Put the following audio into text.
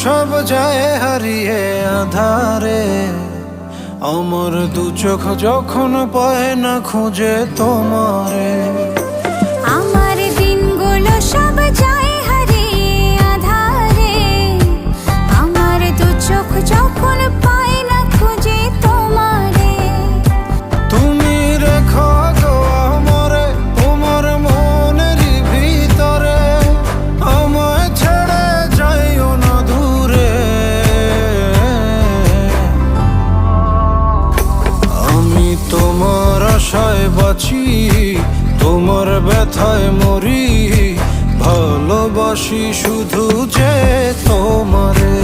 সব যায় হারিয়ে আধারে, আমার দু চোখ যখন পায় না খুঁজে তোমারে। আমার দিনগুলো সব যায় হারিয়ে আধারে, আমার দু চোখ যখন পায় না খুঁজে তোমারে। তুমি রেখো গো আমরে তোমার মনের ভিতরে, আমায় ছেড়ে যাইও না দূরে। আমি তোমার আশায় বাঁচি, তোমার ব্যথায় মরি, ভালোবাসি শুধু যে তোমারে।